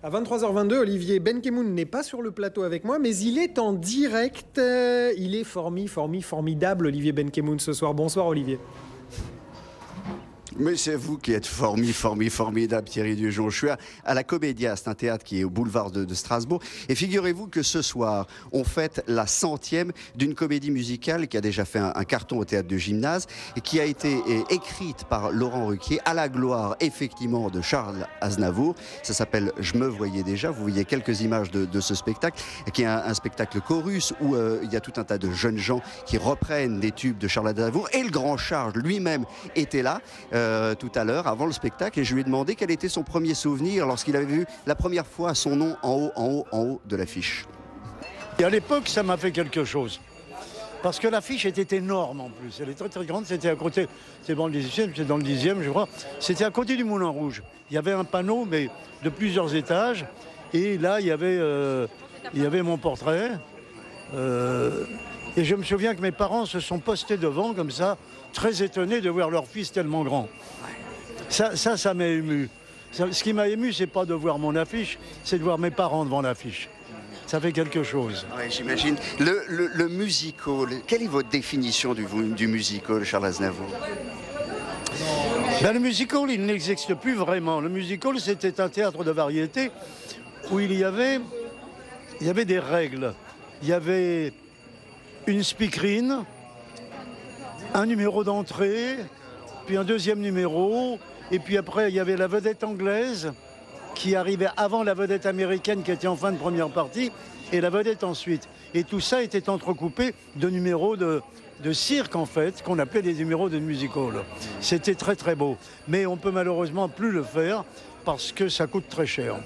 À 23h22, Olivier Benkemoun n'est pas sur le plateau avec moi, mais il est en direct. Il est formidable, Olivier Benkemoun, ce soir. Bonsoir, Olivier. Mais c'est vous qui êtes formidable, Thierry Dujon. Je suis à la Comédia, c'est un théâtre qui est au boulevard de Strasbourg. Et figurez-vous que ce soir, on fête la 100e d'une comédie musicale qui a déjà fait un carton au théâtre de Gymnase et qui a été écrite par Laurent Ruquier à la gloire, effectivement, de Charles Aznavour. Ça s'appelle « Je me voyais déjà ». Vous voyez quelques images de ce spectacle, qui est un spectacle chorus où il y a tout un tas de jeunes gens qui reprennent des tubes de Charles Aznavour. Et le grand Charles lui-même était là. Tout à l'heure, avant le spectacle, et je lui ai demandé quel était son premier souvenir lorsqu'il avait vu la première fois son nom en haut de l'affiche. Et à l'époque, ça m'a fait quelque chose. Parce que l'affiche était énorme en plus. Elle est très très grande. C'était à côté, c'est dans le 10e, je crois. C'était à côté du Moulin Rouge. Il y avait un panneau, mais de plusieurs étages. Et là, il y avait mon portrait. Et je me souviens que mes parents se sont postés devant, comme ça, très étonnés de voir leur fils tellement grand. Ça m'a ému. Ce qui m'a ému, c'est pas de voir mon affiche, c'est de voir mes parents devant l'affiche. Ça fait quelque chose. Oui, j'imagine. Le musical, quelle est votre définition du musical, Charles Aznavour? Ben, le musical, il n'existe plus vraiment. Le musical, c'était un théâtre de variété où il y avait des règles. Il y avait une speakerine, un numéro d'entrée, puis un deuxième numéro, et puis après il y avait la vedette anglaise qui arrivait avant la vedette américaine qui était en fin de première partie, et la vedette ensuite. Et tout ça était entrecoupé de numéros de cirque en fait, qu'on appelait des numéros de musical. C'était très très beau, mais on peut malheureusement plus le faire parce que ça coûte très cher.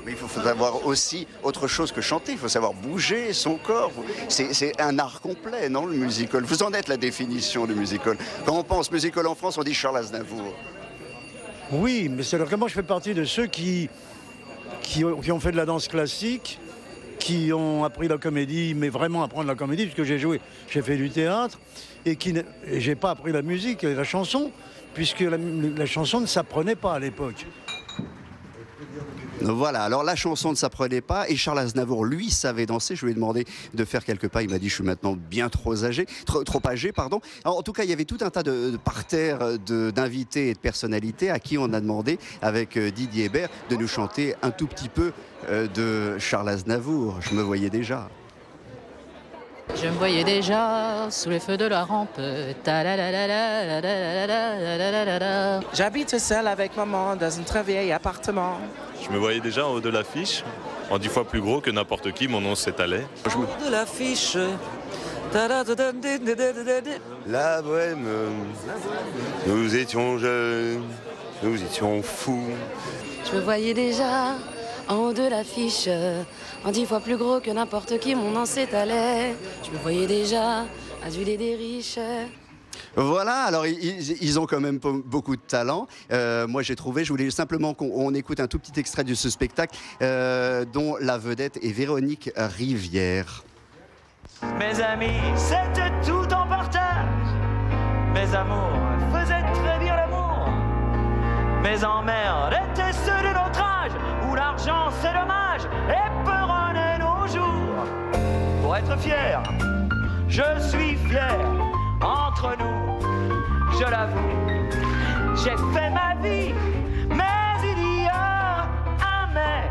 Mais il faut savoir aussi autre chose que chanter, il faut savoir bouger son corps. C'est un art complet, non, le musical? Vous en êtes la définition du musical. Quand on pense musical en France, on dit Charles Aznavour. Oui, mais c'est alors que moi je fais partie de ceux qui ont fait de la danse classique, qui ont appris la comédie, mais vraiment apprendre la comédie, puisque j'ai fait du théâtre, et j'ai pas appris la musique et la chanson, puisque la chanson ne s'apprenait pas à l'époque. Voilà, alors la chanson ne s'apprenait pas et Charles Aznavour, lui, savait danser. Je lui ai demandé de faire quelques pas. Il m'a dit, je suis maintenant bien trop âgé. Alors, en tout cas, il y avait tout un tas de parterres d'invités et de personnalités à qui on a demandé, avec Didier Hébert, de nous chanter un tout petit peu de Charles Aznavour. Je me voyais déjà. Je me voyais déjà sous les feux de la rampe. J'habite seule avec maman dans un très vieil appartement. Je me voyais déjà en haut de l'affiche, en 10 fois plus gros que n'importe qui, mon nom s'étalait. En haut de l'affiche. La bohème, nous étions jeunes, nous étions fous. Je me voyais déjà en haut de l'affiche, en 10 fois plus gros que n'importe qui, mon nom s'étalait. Je me voyais déjà aduler des riches. Voilà, alors ils ont quand même beaucoup de talent. Moi j'ai trouvé, je voulais simplement qu'on écoute un tout petit extrait de ce spectacle dont la vedette est Véronique Rivière. Mes amis, c'était tout en partage. Mes amours faisaient très bien l'amour. Mes emmerdes étaient ceux de notre âge, où l'argent c'est dommage et peut runner nos jours. Pour être fier, je suis fier. Entre nous, je l'avoue, j'ai fait ma vie, mais il y a un mais.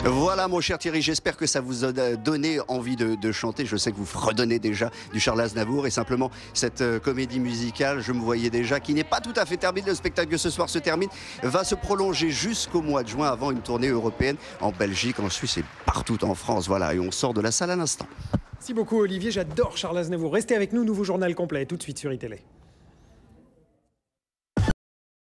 Voilà mon cher Thierry, j'espère que ça vous a donné envie de chanter. Je sais que vous fredonnez déjà du Charles Aznavour et simplement cette comédie musicale, je me voyais déjà, qui n'est pas tout à fait terminée. Le spectacle de ce soir se termine, va se prolonger jusqu'au mois de juin avant une tournée européenne en Belgique, en Suisse et partout en France. Voilà, et on sort de la salle à l'instant. Merci beaucoup Olivier, j'adore Charles Aznavour. Restez avec nous, nouveau journal complet tout de suite sur iTélé.